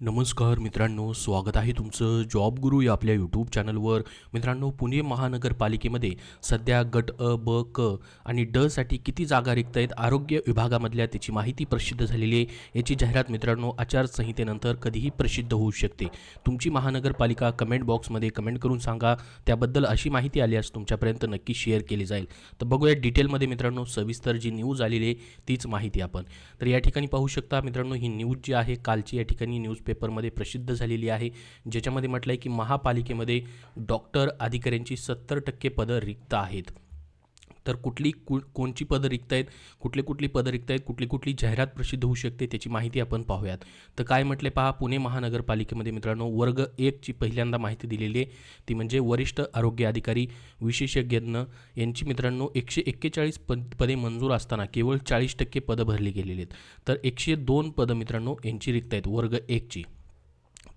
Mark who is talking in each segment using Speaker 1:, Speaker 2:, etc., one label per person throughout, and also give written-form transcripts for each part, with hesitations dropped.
Speaker 1: नमस्कार मित्रांनो, स्वागत आहे तुमचं जॉब गुरु या आपल्या यूट्यूब चॅनलवर. मित्रांनो, पुणे महानगरपालिकेमध्ये सध्या गट अ, ब, क आणि ड साठी किती जागा रिक्त आहेत आरोग्य विभागामधल्या त्याची माहिती प्रसिद्ध झालेली आहे. याची जाहिरात मित्रांनो आचारसंहितेनंतर कधीही प्रसिद्ध होऊ शकते. तुमची महानगरपालिका कमेंट बॉक्समध्ये कमेंट करून सांगा. त्याबद्दल अशी माहिती आल्यास तुमच्यापर्यंत नक्की शेअर केली जाईल. तर बघूया डिटेलमध्ये मित्रांनो, सविस्तर जी न्यूज आलेली आहे तीच माहिती आपण. तर या ठिकाणी पाहू शकता मित्रांनो, ही न्यूज जी आहे कालची या ठिकाणी न्यूजपेपरमध्ये प्रसिद्ध झालेली आहे, ज्याच्यामध्ये म्हटलं आहे की महापालिकेमध्ये डॉक्टर अधिकाऱ्यांची 70% पदं रिक्त आहेत. तर कोणची पदं रिक्त आहेत, कुठली पदं रिक्त आहेत, कुठली जाहिरात प्रसिद्ध होऊ शकते त्याची माहिती आपण पाहूयात. तर काय म्हटले पहा, पुणे महानगरपालिकेमध्ये मित्रांनो वर्ग 1ची पहिल्यांदा माहिती दिलेली आहे. ती म्हणजे वरिष्ठ आरोग्य अधिकारी विशेषज्ञ यांची मित्रांनो 141 पदे मंजूर असताना केवळ 40% पदं भरली गेलेली आहेत. तर 102 पदं मित्रांनो यांची रिक्त आहेत वर्ग 1ची.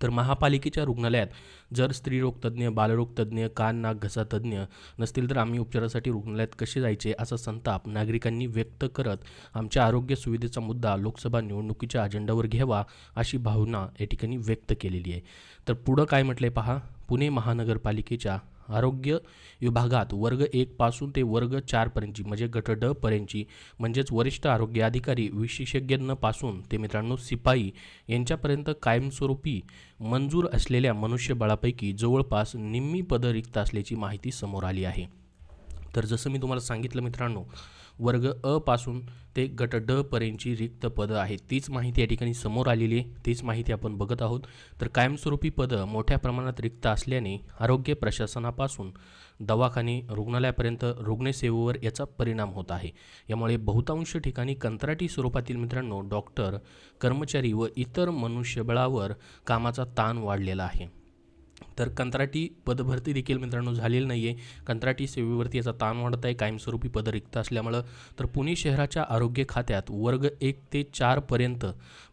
Speaker 1: तर महापालिकेच्या रुग्णालयात जर स्त्रीरोग तज्ज्ञ, बालरोग तज्ज्ञ, कान नाक घसा तज्ज्ञ नसतील तर आम्ही उपचारासाठी रुग्णालयात कसे जायचे असा संताप नागरिकांनी व्यक्त करत आमच्या आरोग्य सुविधेचा मुद्दा लोकसभा निवडणुकीच्या अजेंडावर घ्यावा अशी भावना या ठिकाणी व्यक्त केलेली आहे. तर पुढं काय म्हटलंय पहा, पुणे महानगरपालिकेच्या आरोग्य विभागात वर्ग 1 पासून ते वर्ग 4 पर्यंतची म्हणजे गट ड पर्यंतची म्हणजेच वरिष्ठ आरोग्य अधिकारी विशेषज्ञांपासून ते मित्रांनो शिपाई यांच्यापर्यंत कायमस्वरूपी मंजूर असलेल्या मनुष्यबळापैकी जवळपास निम्मी पदं रिक्त असल्याची माहिती समोर आली आहे. तर जसं मी तुम्हाला सांगितलं मित्रांनो, वर्ग अ पासून ते गट ड पर्यंतची रिक्त पदं आहेत तीच माहिती या ठिकाणी समोर आलेली आहे, तीच माहिती आपण बघत आहोत. तर कायमस्वरूपी पदं मोठ्या प्रमाणात रिक्त असल्याने आरोग्य प्रशासनापासून दवाखाने रुग्णालयापर्यंत रुग्णसेवेवर याचा परिणाम होत आहे. यामुळे बहुतांश ठिकाणी कंत्राटी स्वरूपातील मित्रांनो डॉक्टर, कर्मचारी व इतर मनुष्यबळावर कामाचा ताण वाढलेला आहे. तर कंत्राटी पदभरती देखील मित्रांनो झालेली नाही आहे. कंत्राटी सेवेवरती याचा ताण वाढत आहे कायमस्वरूपी पदं रिक्त असल्यामुळं. तर पुणे शहराच्या आरोग्य खात्यात वर्ग 1 ते 4 पर्यंत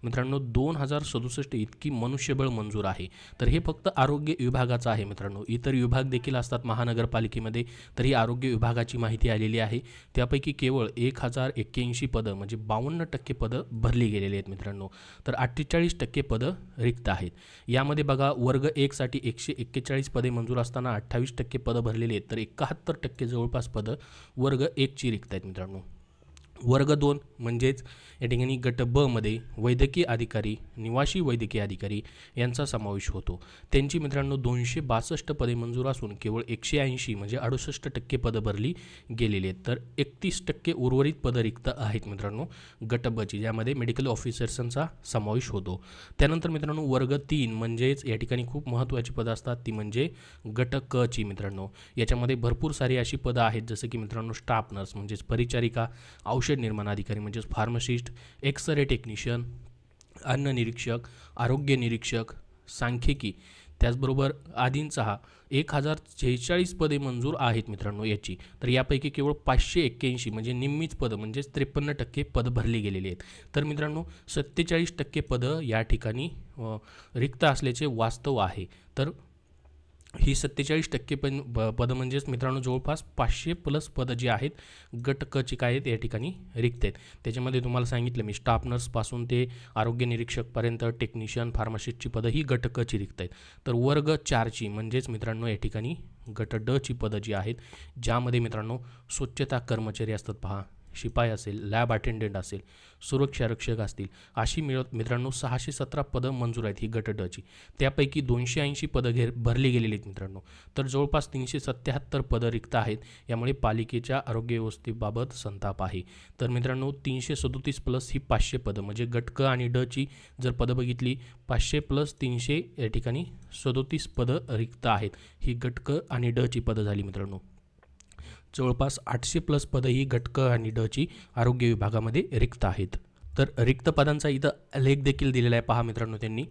Speaker 1: मित्रांनो 2067 इतकी मनुष्यबळ मंजूर आहे. तर हे फक्त आरोग्य विभागाचं आहे मित्रांनो. इतर विभाग देखील असतात महानगरपालिकेमध्ये, तर ही आरोग्य विभागाची माहिती आलेली आहे. त्यापैकी केवळ 1081 पदं म्हणजे 52% पदं भरली गेलेली आहेत मित्रांनो. तर 48% पदं रिक्त आहेत. यामध्ये बघा वर्ग 1 साठी 141 पदे मंजूर असताना 28% पदं भरलेली आहेत. तर 71% जवळपास पदं वर्ग 1ची रिक्त आहेत मित्रांनो. वर्ग 2 म्हणजेच या ठिकाणी गट ब मध्ये वैद्यकीय अधिकारी, निवासी वैद्यकीय अधिकारी यांचा समावेश होतो. त्यांची मित्रांनो 262 पदे मंजूर असून केवळ 180 म्हणजे 68% पदं भरली गेलेली आहेत. तर 31% उर्वरित पदं रिक्त आहेत मित्रांनो गट ब ची, ज्यामध्ये मेडिकल ऑफिसर्सचा समावेश होतो. त्यानंतर मित्रांनो वर्ग 3 म्हणजेच या ठिकाणी खूप महत्त्वाची पदं असतात ती म्हणजे गट क ची मित्रांनो. याच्यामध्ये भरपूर सारी अशी पदं आहेत जसं की मित्रांनो स्टाफ नर्स म्हणजेच परिचारिका, औषध निर्माण अधिकारी म्हणजेच फार्मासिस्ट, एक्सरे टेक्निशियन, अन्न निरीक्षक, आरोग्य निरीक्षक, सांख्यिकी, त्याचबरोबर आदींचा 1046 पदे मंजूर आहेत मित्रांनो याची. तर यापैकी केवळ 581 म्हणजे निम्मीच पदं म्हणजेच 53% पदं भरली गेलेली आहेत. तर मित्रांनो 47% पदं या ठिकाणी रिक्त असल्याचे वास्तव आहे. तर ही 47% पदं म्हणजेच मित्रांनो जवळपास 500+ पदं जी आहेत गट क ची काय आहेत या ठिकाणी रिक्त आहेत. त्याच्यामध्ये तुम्हाला सांगितलं मी स्टाफ नर्सपासून ते आरोग्य निरीक्षकपर्यंत टेक्निशियन, फार्मासिस्टची पदं ही गट क ची रिक्त आहेत. तर वर्ग 4ची म्हणजेच मित्रांनो या ठिकाणी गट ड ची पदं जी आहेत, ज्यामध्ये मित्रांनो स्वच्छता कर्मचारी असतात पहा, शिपाई असेल, लॅब अटेंडंट असेल, सुरक्षा रक्षक असतील, अशी मिळत मित्रांनो 617 पदं मंजूर आहेत ही गट ड ची. त्यापैकी 280 पदं भरली गेलेली आहेत मित्रांनो. तर जवळपास 377 पदं रिक्त आहेत. यामुळे पालिकेच्या आरोग्य व्यवस्थेबाबत संताप आहे. तर मित्रांनो 337 प्लस ही 500 पदं म्हणजे गट क आणि ड ची जर पदं बघितली 500 प्लस 300 या ठिकाणी 37 पदं रिक्त आहेत. ही गट क आणि ड ची पदं झाली मित्रांनो. जवळपास 800+ पदं ही गट क आणि ड ची आरोग्य विभागामध्ये रिक्त आहेत. तर रिक्त पदांचा इथं लेख देखील दिलेला आहे पहा मित्रांनो. त्यांनी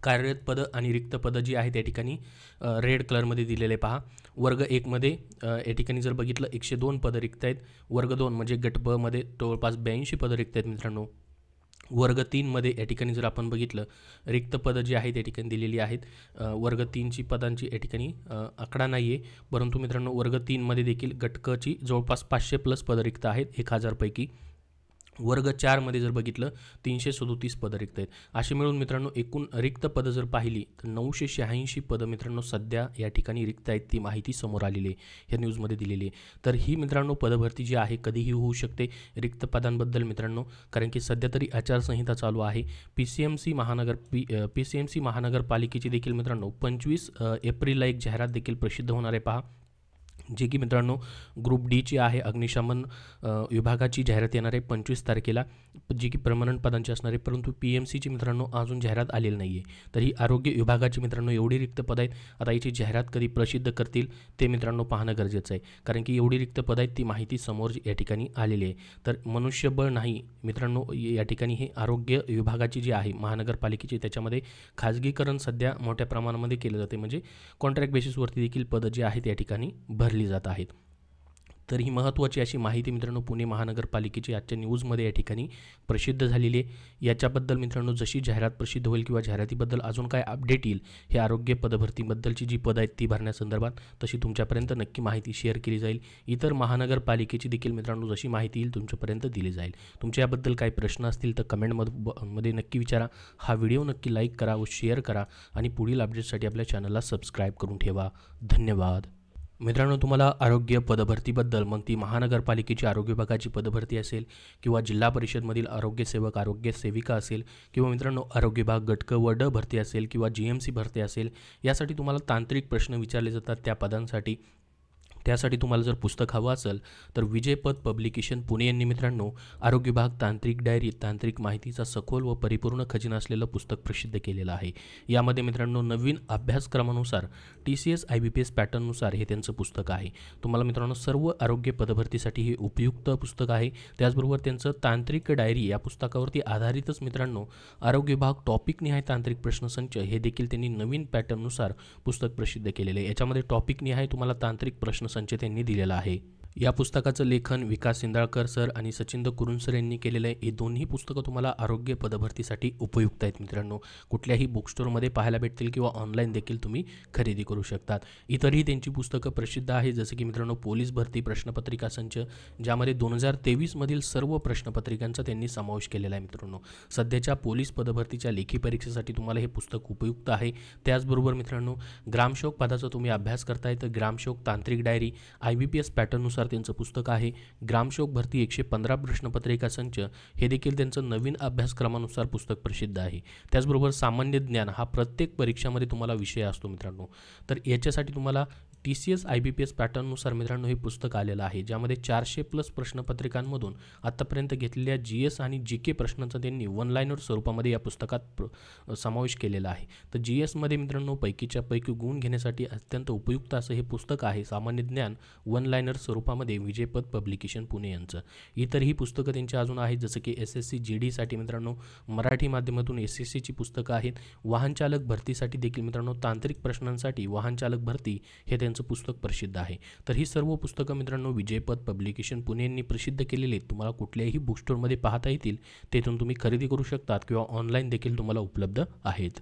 Speaker 1: कार्यरत पदं आणि रिक्त पदं जी आहेत या ठिकाणी रेड कलरमध्ये दिलेले पहा. वर्ग 1 मध्ये या ठिकाणी जर बघितलं 102 पदं रिक्त आहेत. वर्ग 2 म्हणजे गट ब मध्ये जवळपास 82 पदं रिक्त आहेत मित्रांनो. वर्ग 3 मध्ये या ठिकाणी जर आपण बघितलं रिक्त पदं जी आहेत या ठिकाणी दिलेली आहेत. वर्ग 3ची पदांची या ठिकाणी आकडा नाही आहे, परंतु मित्रांनो वर्ग 3 मध्ये देखील गट क ची जवळपास 500+ पदं रिक्त आहेत 1000 पैकी. वर्ग 4 मध्ये जर बघितलं 337 पदं रिक्त आहेत. अशी मिळून मित्रांनो एकूण रिक्त पदं जर पाहिली तर 986 पदं मित्रांनो सध्या या ठिकाणी रिक्त आहेत. ती माहिती समोर आलेली आहे, ह्या न्यूजमध्ये दिलेली आहे. तर ही मित्रांनो पदभरती जी आहे कधीही होऊ शकते रिक्त पदांबद्दल मित्रांनो, कारण की सध्या तरी आचारसंहिता चालू आहे. PCMC महानगरपालिकेची देखील मित्रांनो 25 एप्रिलला एक जाहिरात देखील प्रसिद्ध होणार आहे पहा, जे की मित्रांनो ग्रुप डीची आहे. अग्निशमन विभागाची जाहिरात येणार आहे 25 तारखेला, जी की परमनंट पदांची असणार आहे. परंतु PMCची मित्रांनो अजून जाहिरात आलेली नाही आहे. तर ही आरोग्य विभागाची मित्रांनो एवढी रिक्त पदं आहेत. आता याची जाहिरात कधी प्रसिद्ध करतील ते मित्रांनो पाहणं गरजेचं आहे, कारण की एवढी रिक्त पदं आहेत ती माहिती समोर या ठिकाणी आलेली आहे. तर मनुष्यबळ नाही मित्रांनो, या ठिकाणी हे आरोग्य विभागाची जी आहे महानगरपालिकेची, त्याच्यामध्ये खाजगीकरण सध्या मोठ्या प्रमाणामध्ये केलं जाते, म्हणजे कॉन्ट्रॅक्ट बेसिसवरती देखील पदं जी आहेत या ठिकाणी भरली जात आहेत. तर ही महत्त्वाची अशी माहिती मित्रांनो पुणे महानगरपालिकेची आजच्या न्यूजमध्ये या ठिकाणी प्रसिद्ध झालेली आहे. याच्याबद्दल मित्रांनो जशी जाहिरात प्रसिद्ध होईल किंवा जाहिरातीबद्दल अजून काय अपडेट येईल, हे आरोग्य पदभरतीबद्दलची जी पदं आहेत ती भरण्यासंदर्भात, तशी तुमच्यापर्यंत नक्की माहिती शेअर केली जाईल. इतर महानगरपालिकेची देखील मित्रांनो जशी माहिती येईल तुमच्यापर्यंत दिली जाईल. तुमच्या याबद्दल काही प्रश्न असतील तर कमेंटमध्ये नक्की विचारा. हा व्हिडिओ नक्की लाईक करा व शेअर करा आणि पुढील अपडेट्ससाठी आपल्या चॅनलला सबस्क्राईब करून ठेवा. धन्यवाद. मित्रांनो, तुम्हाला आरोग्य पदभरतीबद्दल, मग ती महानगरपालिकेची आरोग्य विभागाची पदभरती असेल किंवा जिल्हा परिषदमधील आरोग्यसेवक आरोग्य सेविका असेल किंवा मित्रांनो आरोग्य विभाग गट क व ड भरती असेल किंवा GMC भरती असेल, यासाठी तुम्हाला तांत्रिक प्रश्न विचारले जातात त्या पदांसाठी. त्यासाठी तुम्हाला जर पुस्तक हवं असेल तर विजयपथ पब्लिकेशन पुणे यांनी मित्रांनो आरोग्य विभाग तांत्रिक डायरी, तांत्रिक माहितीचा सखोल व परिपूर्ण खजिना असलेलं पुस्तक प्रसिद्ध केलेलं आहे. यामध्ये मित्रांनो नवीन अभ्यासक्रमानुसार TCS IBPS पॅटर्ननुसार हे त्यांचं पुस्तक आहे. तुम्हाला मित्रांनो सर्व आरोग्य पदभरतीसाठी हे उपयुक्त पुस्तक आहे. त्याचबरोबर त्यांचं तांत्रिक डायरी या पुस्तकावरती आधारितच मित्रांनो आरोग्य विभाग टॉपिकनिहाय तांत्रिक प्रश्नसंच हे देखील त्यांनी नवीन पॅटर्ननुसार पुस्तक प्रसिद्ध केलेले आहे. याच्यामध्ये टॉपिकनिहाय तुम्हाला तांत्रिक प्रश्नसंच त्यांनी दिलेला आहे. या पुस्तकाचं लेखन विकास सिंधाळकर सर आणि सचिंद्र कुरुन सर यांनी केलेलं आहे. हे दोन्ही पुस्तकं तुम्हाला आरोग्य पदभरतीसाठी उपयुक्त आहेत मित्रांनो. कुठल्याही बुक स्टोअरमध्ये पाहायला भेटतील किंवा ऑनलाईन देखील तुम्ही खरेदी करू शकतात. इतरही त्यांची पुस्तकं प्रसिद्ध आहेत, जसं की मित्रांनो पोलीस भरती प्रश्नपत्रिका संच, ज्यामध्ये 2023 मधील सर्व प्रश्नपत्रिकांचा त्यांनी समावेश केलेला आहे मित्रांनो. सध्याच्या पोलीस पदभरतीच्या लेखी परीक्षेसाठी तुम्हाला हे पुस्तक उपयुक्त आहे. त्याचबरोबर मित्रांनो ग्रामसेवक पदाचा तुम्ही अभ्यास करताय तर ग्रामसेवक तांत्रिक डायरी IBPS पॅटर्ननुसार त्यांचं पुस्तक आहे. ग्रामसेवक भरती 115 प्रश्नपत्रिका संच हे देखील त्यांचं नवीन अभ्यासक्रमानुसार पुस्तक प्रसिद्ध आहे. त्याचबरोबर सामान्य ज्ञान हा प्रत्येक परीक्षामध्ये तुम्हाला विषय असतो मित्रांनो. तर याच्यासाठी तुम्हाला TCS IBPS पॅटर्ननुसार मित्रांनो हे पुस्तक आलेलं आहे, ज्यामध्ये 400+ प्रश्नपत्रिकांमधून आत्तापर्यंत घेतलेल्या GS आणि GK प्रश्नांचा त्यांनी वन लाईनर स्वरूपामध्ये या पुस्तकात समावेश केलेला आहे. तर GS मध्ये मित्रांनो पैकीच्या पैकी गुण घेण्यासाठी अत्यंत उपयुक्त असं हे पुस्तक आहे. सामान्य ज्ञान वन लाईनर स्वरूपामध्ये विजयपथ पब्लिकेशन पुणे यांचं. इतरही पुस्तकं त्यांची अजून आहेत, जसं की SSC GD साठी मित्रांनो मराठी माध्यमातून SSCची पुस्तकं आहेत. वाहन चालक भरतीसाठी देखील मित्रांनो तांत्रिक प्रश्नांसाठी वाहन चालक भरती हे त्यांचं पुस्तक प्रसिद्ध आहे. तर ही सर्व पुस्तकं मित्रांनो विजयपथ पब्लिकेशन पुणे यांनी प्रसिद्ध केलेली आहेत. तुम्हाला कुठल्याही बुक स्टोअरमध्ये पाहता येतील, तेथून तुम्ही खरेदी करू शकतात किंवा ऑनलाईन देखील तुम्हाला उपलब्ध आहेत.